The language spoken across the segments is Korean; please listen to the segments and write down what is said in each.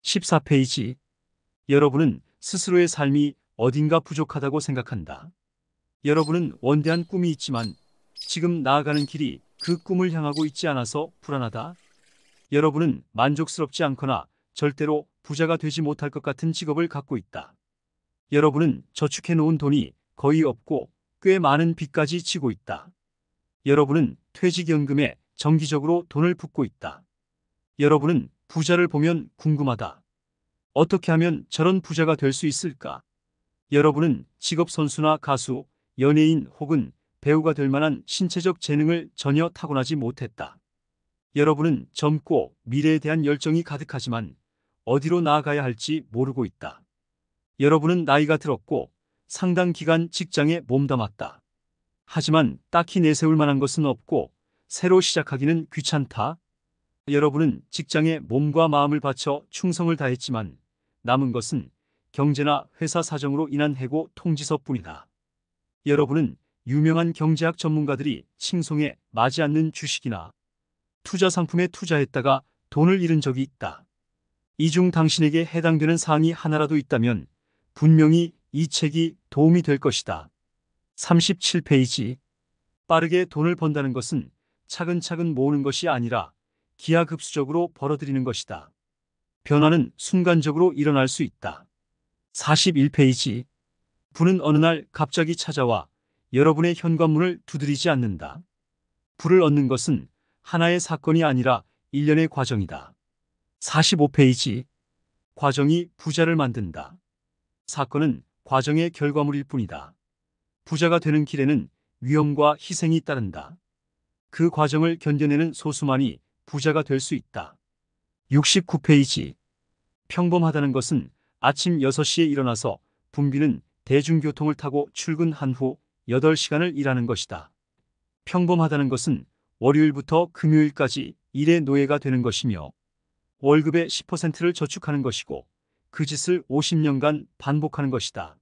14페이지. 여러분은 스스로의 삶이 어딘가 부족하다고 생각한다. 여러분은 원대한 꿈이 있지만 지금 나아가는 길이 그 꿈을 향하고 있지 않아서 불안하다. 여러분은 만족스럽지 않거나 절대로 부자가 되지 못할 것 같은 직업을 갖고 있다. 여러분은 저축해 놓은 돈이 거의 없고 꽤 많은 빚까지 지고 있다. 여러분은 퇴직연금에 정기적으로 돈을 붓고 있다. 여러분은 부자를 보면 궁금하다. 어떻게 하면 저런 부자가 될 수 있을까? 여러분은 직업 선수나 가수, 연예인 혹은 배우가 될 만한 신체적 재능을 전혀 타고나지 못했다. 여러분은 젊고 미래에 대한 열정이 가득하지만 어디로 나아가야 할지 모르고 있다. 여러분은 나이가 들었고 상당 기간 직장에 몸담았다. 하지만 딱히 내세울 만한 것은 없고 새로 시작하기는 귀찮다. 여러분은 직장에 몸과 마음을 바쳐 충성을 다했지만 남은 것은 경제나 회사 사정으로 인한 해고 통지서뿐이다. 여러분은 유명한 경제학 전문가들이 칭송에 맞지 않는 주식이나 투자 상품에 투자했다가 돈을 잃은 적이 있다. 이 중 당신에게 해당되는 사항이 하나라도 있다면 분명히 이 책이 도움이 될 것이다. 37페이지. 빠르게 돈을 번다는 것은 차근차근 모으는 것이 아니라 기하급수적으로 벌어들이는 것이다. 변화는 순간적으로 일어날 수 있다. 41페이지. 부는 어느 날 갑자기 찾아와 여러분의 현관문을 두드리지 않는다. 부를 얻는 것은 하나의 사건이 아니라 일련의 과정이다. 45페이지. 과정이 부자를 만든다. 사건은 과정의 결과물일 뿐이다. 부자가 되는 길에는 위험과 희생이 따른다. 그 과정을 견뎌내는 소수만이 부자가 될 수 있다. 69페이지. 평범하다는 것은 아침 6시에 일어나서 붐비는 대중교통을 타고 출근한 후 8시간을 일하는 것이다. 평범하다는 것은 월요일부터 금요일까지 일의 노예가 되는 것이며 월급의 10%를 저축하는 것이고 그 짓을 50년간 반복하는 것이다.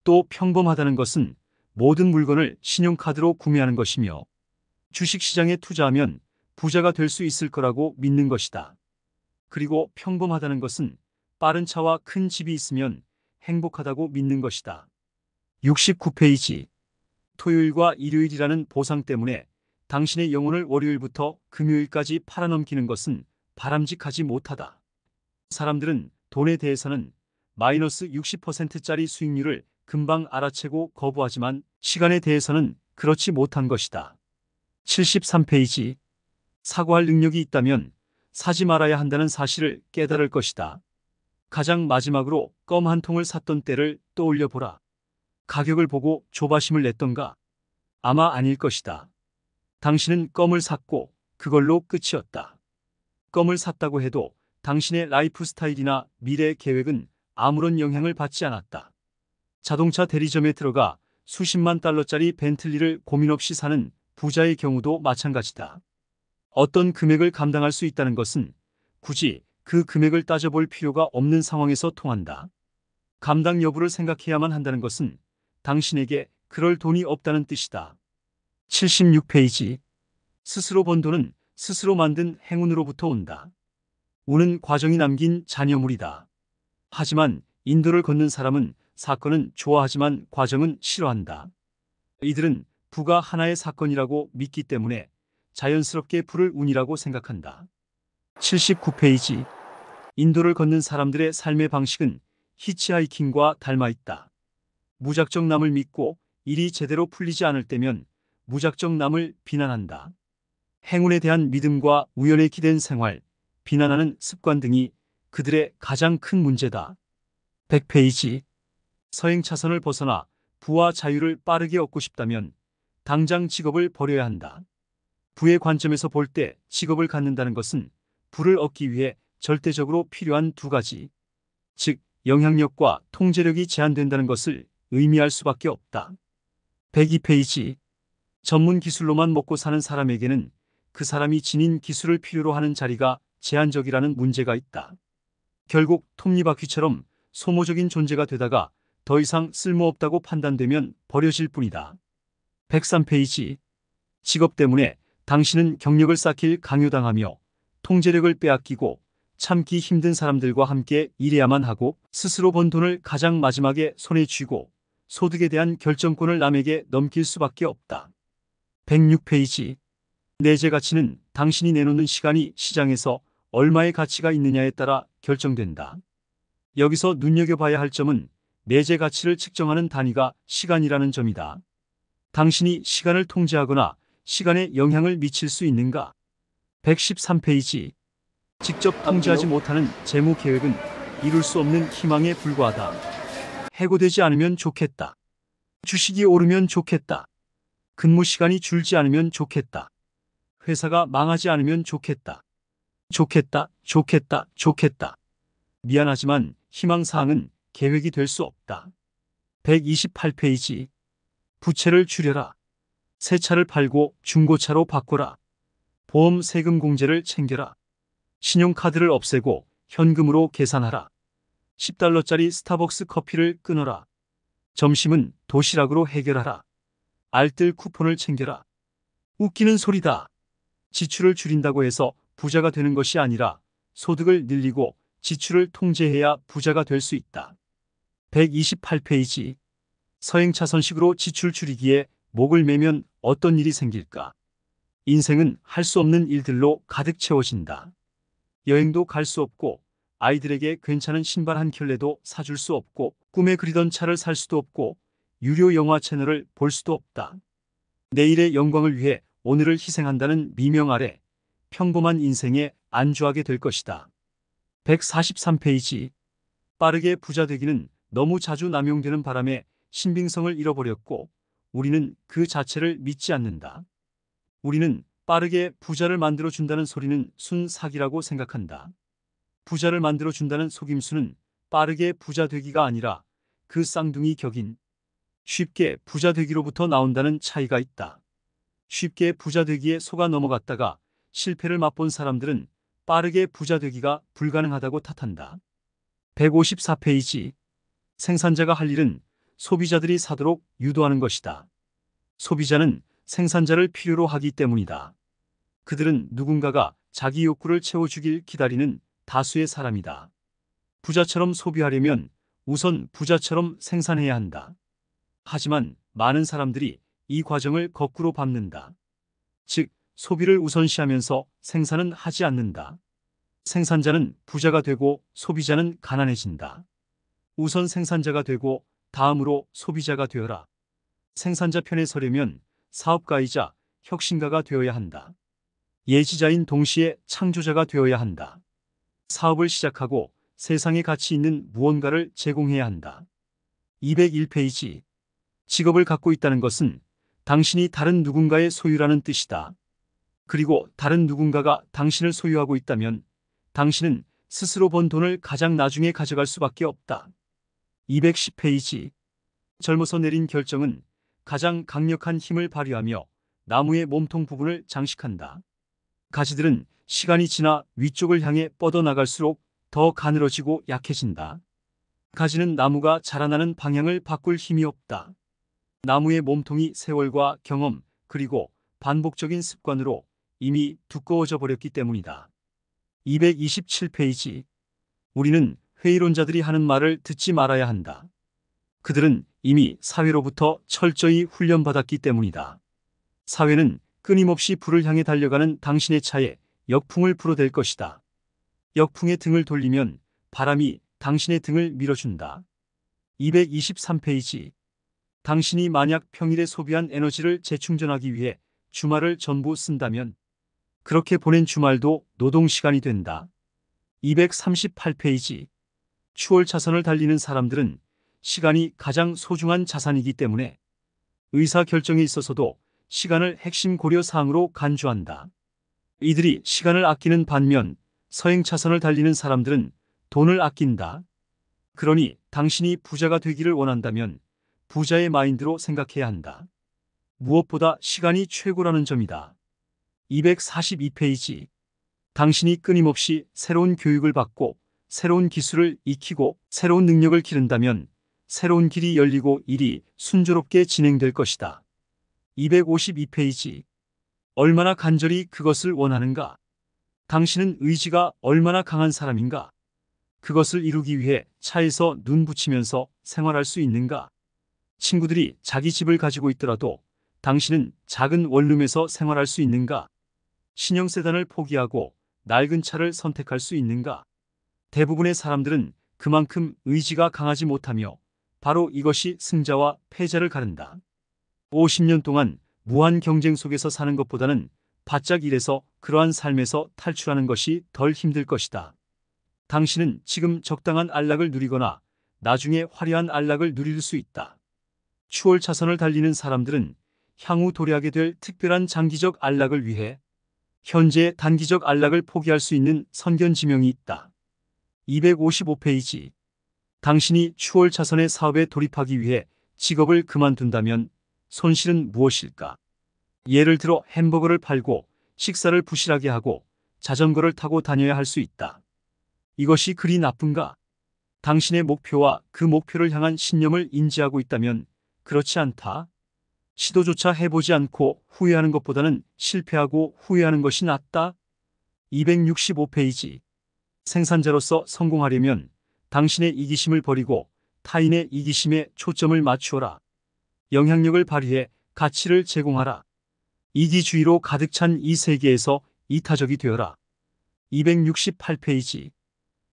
또 평범하다는 것은 모든 물건을 신용카드로 구매하는 것이며 주식시장에 투자하면 부자가 될 수 있을 거라고 믿는 것이다. 그리고 평범하다는 것은 빠른 차와 큰 집이 있으면 행복하다고 믿는 것이다. 69페이지. 토요일과 일요일이라는 보상 때문에 당신의 영혼을 월요일부터 금요일까지 팔아넘기는 것은 바람직하지 못하다. 사람들은 돈에 대해서는 마이너스 60%짜리 수익률을 금방 알아채고 거부하지만 시간에 대해서는 그렇지 못한 것이다. 73페이지. 사고할 능력이 있다면 사지 말아야 한다는 사실을 깨달을 것이다. 가장 마지막으로 껌 한 통을 샀던 때를 떠올려 보라. 가격을 보고 조바심을 냈던가? 아마 아닐 것이다. 당신은 껌을 샀고 그걸로 끝이었다. 껌을 샀다고 해도 당신의 라이프 스타일이나 미래 계획은 아무런 영향을 받지 않았다. 자동차 대리점에 들어가 수십만 달러짜리 벤틀리를 고민 없이 사는 부자의 경우도 마찬가지다. 어떤 금액을 감당할 수 있다는 것은 굳이 그 금액을 따져볼 필요가 없는 상황에서 통한다. 감당 여부를 생각해야만 한다는 것은 당신에게 그럴 돈이 없다는 뜻이다. 76페이지. 스스로 번 돈은 스스로 만든 행운으로부터 온다. 운은 과정이 남긴 잔여물이다. 하지만 인도를 걷는 사람은 사건은 좋아하지만 과정은 싫어한다. 이들은 부가 하나의 사건이라고 믿기 때문에 자연스럽게 부를 운이라고 생각한다. 79페이지. 인도를 걷는 사람들의 삶의 방식은 히치하이킹과 닮아 있다. 무작정 남을 믿고 일이 제대로 풀리지 않을 때면 무작정 남을 비난한다. 행운에 대한 믿음과 우연에 기댄 생활, 비난하는 습관 등이 그들의 가장 큰 문제다. 100페이지. 서행 차선을 벗어나 부와 자유를 빠르게 얻고 싶다면 당장 직업을 버려야 한다. 부의 관점에서 볼 때 직업을 갖는다는 것은 부를 얻기 위해 절대적으로 필요한 두 가지, 즉 영향력과 통제력이 제한된다는 것을 의미할 수밖에 없다. 102페이지. 전문 기술로만 먹고 사는 사람에게는 그 사람이 지닌 기술을 필요로 하는 자리가 제한적이라는 문제가 있다. 결국 톱니바퀴처럼 소모적인 존재가 되다가 더 이상 쓸모없다고 판단되면 버려질 뿐이다. 103페이지. 직업 때문에 당신은 경력을 쌓길 강요당하며 통제력을 빼앗기고 참기 힘든 사람들과 함께 일해야만 하고 스스로 번 돈을 가장 마지막에 손에 쥐고 소득에 대한 결정권을 남에게 넘길 수밖에 없다. 106페이지. 내재 가치는 당신이 내놓는 시간이 시장에서 얼마의 가치가 있느냐에 따라 결정된다. 여기서 눈여겨봐야 할 점은 내재 가치를 측정하는 단위가 시간이라는 점이다. 당신이 시간을 통제하거나 시간에 영향을 미칠 수 있는가? 113페이지. 직접 통제하지 못하는 재무 계획은 이룰 수 없는 희망에 불과하다. 해고되지 않으면 좋겠다. 주식이 오르면 좋겠다. 근무 시간이 줄지 않으면 좋겠다. 회사가 망하지 않으면 좋겠다. 좋겠다, 좋겠다, 좋겠다. 미안하지만 희망사항은 계획이 될 수 없다. 128페이지. 부채를 줄여라. 새 차를 팔고 중고차로 바꿔라. 보험 세금 공제를 챙겨라. 신용카드를 없애고 현금으로 계산하라. 10달러짜리 스타벅스 커피를 끊어라. 점심은 도시락으로 해결하라. 알뜰 쿠폰을 챙겨라. 웃기는 소리다. 지출을 줄인다고 해서 부자가 되는 것이 아니라 소득을 늘리고 지출을 통제해야 부자가 될 수 있다. 128페이지. 서행차선식으로 지출 줄이기에 목을 매면 어떤 일이 생길까? 인생은 할 수 없는 일들로 가득 채워진다. 여행도 갈 수 없고 아이들에게 괜찮은 신발 한 켤레도 사줄 수 없고 꿈에 그리던 차를 살 수도 없고 유료 영화 채널을 볼 수도 없다. 내일의 영광을 위해 오늘을 희생한다는 미명 아래 평범한 인생에 안주하게 될 것이다. 143페이지. 빠르게 부자 되기는 너무 자주 남용되는 바람에 신빙성을 잃어버렸고 우리는 그 자체를 믿지 않는다. 우리는 빠르게 부자를 만들어준다는 소리는 순 사기라고 생각한다. 부자를 만들어준다는 속임수는 빠르게 부자 되기가 아니라 그 쌍둥이 격인 쉽게 부자 되기로부터 나온다는 차이가 있다. 쉽게 부자 되기에 속아 넘어갔다가 실패를 맛본 사람들은 빠르게 부자 되기가 불가능하다고 탓한다. 154페이지. 생산자가 할 일은 소비자들이 사도록 유도하는 것이다. 소비자는 생산자를 필요로 하기 때문이다. 그들은 누군가가 자기 욕구를 채워주길 기다리는 다수의 사람이다. 부자처럼 소비하려면 우선 부자처럼 생산해야 한다. 하지만 많은 사람들이 이 과정을 거꾸로 밟는다. 즉, 소비를 우선시하면서 생산은 하지 않는다. 생산자는 부자가 되고 소비자는 가난해진다. 우선 생산자가 되고 다음으로 소비자가 되어라. 생산자 편에 서려면 사업가이자 혁신가가 되어야 한다. 예지자인 동시에 창조자가 되어야 한다. 사업을 시작하고 세상에 가치 있는 무언가를 제공해야 한다. 201페이지. 직업을 갖고 있다는 것은 당신이 다른 누군가의 소유라는 뜻이다. 그리고 다른 누군가가 당신을 소유하고 있다면 당신은 스스로 번 돈을 가장 나중에 가져갈 수밖에 없다. 210페이지. 젊어서 내린 결정은 가장 강력한 힘을 발휘하며 나무의 몸통 부분을 장식한다. 가지들은 시간이 지나 위쪽을 향해 뻗어나갈수록 더 가늘어지고 약해진다. 가지는 나무가 자라나는 방향을 바꿀 힘이 없다. 나무의 몸통이 세월과 경험 그리고 반복적인 습관으로 이미 두꺼워져 버렸기 때문이다. 227페이지. 우리는 회의론자들이 하는 말을 듣지 말아야 한다. 그들은 이미 사회로부터 철저히 훈련받았기 때문이다. 사회는 끊임없이 불을 향해 달려가는 당신의 차에 역풍을 불어댈 것이다. 역풍의 등을 돌리면 바람이 당신의 등을 밀어준다. 223페이지. 당신이 만약 평일에 소비한 에너지를 재충전하기 위해 주말을 전부 쓴다면 그렇게 보낸 주말도 노동시간이 된다. 238페이지. 추월 차선을 달리는 사람들은 시간이 가장 소중한 자산이기 때문에 의사결정에 있어서도 시간을 핵심 고려 사항으로 간주한다. 이들이 시간을 아끼는 반면 서행 차선을 달리는 사람들은 돈을 아낀다. 그러니 당신이 부자가 되기를 원한다면 부자의 마인드로 생각해야 한다. 무엇보다 시간이 최고라는 점이다. 242페이지. 당신이 끊임없이 새로운 교육을 받고 새로운 기술을 익히고 새로운 능력을 기른다면 새로운 길이 열리고 일이 순조롭게 진행될 것이다. 252페이지. 얼마나 간절히 그것을 원하는가? 당신은 의지가 얼마나 강한 사람인가? 그것을 이루기 위해 차에서 눈 붙이면서 생활할 수 있는가? 친구들이 자기 집을 가지고 있더라도 당신은 작은 원룸에서 생활할 수 있는가? 신형 세단을 포기하고 낡은 차를 선택할 수 있는가? 대부분의 사람들은 그만큼 의지가 강하지 못하며 바로 이것이 승자와 패자를 가른다. 50년 동안 무한 경쟁 속에서 사는 것보다는 바짝 일해서 그러한 삶에서 탈출하는 것이 덜 힘들 것이다. 당신은 지금 적당한 안락을 누리거나 나중에 화려한 안락을 누릴 수 있다. 추월 차선을 달리는 사람들은 향후 도래하게 될 특별한 장기적 안락을 위해 현재의 단기적 안락을 포기할 수 있는 선견지명이 있다. 255페이지. 당신이 추월 차선의 사업에 돌입하기 위해 직업을 그만둔다면 손실은 무엇일까? 예를 들어 햄버거를 팔고 식사를 부실하게 하고 자전거를 타고 다녀야 할 수 있다. 이것이 그리 나쁜가? 당신의 목표와 그 목표를 향한 신념을 인지하고 있다면 그렇지 않다. 시도조차 해보지 않고 후회하는 것보다는 실패하고 후회하는 것이 낫다. 265페이지. 생산자로서 성공하려면 당신의 이기심을 버리고 타인의 이기심에 초점을 맞추어라. 영향력을 발휘해 가치를 제공하라. 이기주의로 가득 찬 이 세계에서 이타적이 되어라. 268페이지.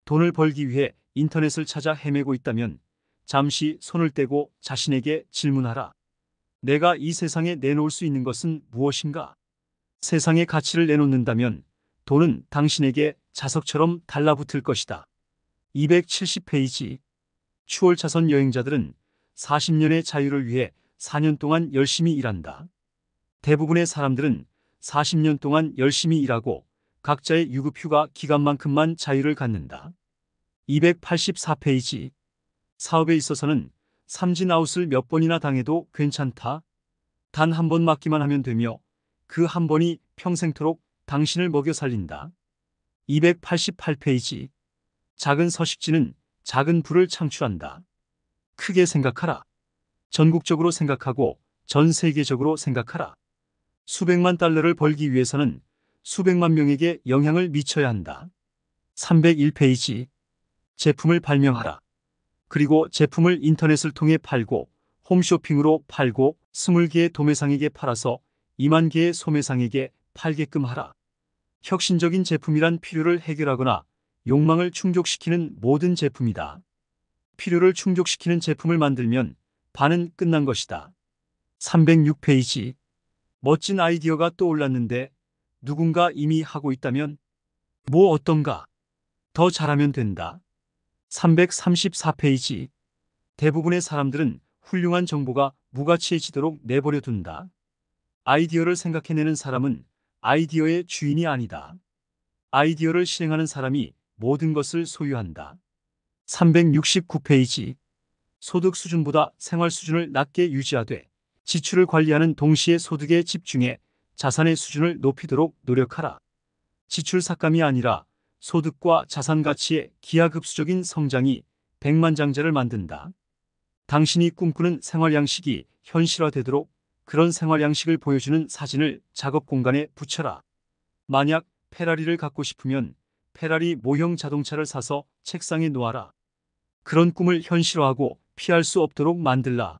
돈을 벌기 위해 인터넷을 찾아 헤매고 있다면 잠시 손을 떼고 자신에게 질문하라. 내가 이 세상에 내놓을 수 있는 것은 무엇인가? 세상에 가치를 내놓는다면 돈은 당신에게 자석처럼 달라붙을 것이다. 270페이지. 추월 차선 여행자들은 40년의 자유를 위해 4년 동안 열심히 일한다. 대부분의 사람들은 40년 동안 열심히 일하고 각자의 유급휴가 기간만큼만 자유를 갖는다. 284페이지. 사업에 있어서는 삼진아웃을 몇 번이나 당해도 괜찮다. 단 한 번 맞기만 하면 되며 그 한 번이 평생토록 당신을 먹여 살린다. 288페이지. 작은 서식지는 작은 부를 창출한다. 크게 생각하라. 전국적으로 생각하고 전 세계적으로 생각하라. 수백만 달러를 벌기 위해서는 수백만 명에게 영향을 미쳐야 한다. 301페이지. 제품을 발명하라. 그리고 제품을 인터넷을 통해 팔고 홈쇼핑으로 팔고 20개의 도매상에게 팔아서 2만 개의 소매상에게 팔게끔 하라. 혁신적인 제품이란 필요를 해결하거나 욕망을 충족시키는 모든 제품이다. 필요를 충족시키는 제품을 만들면 반은 끝난 것이다. 306페이지. 멋진 아이디어가 떠올랐는데 누군가 이미 하고 있다면 뭐 어떤가? 더 잘하면 된다. 334페이지. 대부분의 사람들은 훌륭한 정보가 무가치해지도록 내버려 둔다. 아이디어를 생각해내는 사람은 아이디어의 주인이 아니다. 아이디어를 실행하는 사람이 모든 것을 소유한다. 369페이지. 소득 수준보다 생활 수준을 낮게 유지하되 지출을 관리하는 동시에 소득에 집중해 자산의 수준을 높이도록 노력하라. 지출 삭감이 아니라 소득과 자산 가치의 기하급수적인 성장이 백만장자를 만든다. 당신이 꿈꾸는 생활 양식이 현실화되도록 그런 생활 양식을 보여주는 사진을 작업 공간에 붙여라. 만약 페라리를 갖고 싶으면 페라리 모형 자동차를 사서 책상에 놓아라. 그런 꿈을 현실화하고 피할 수 없도록 만들라.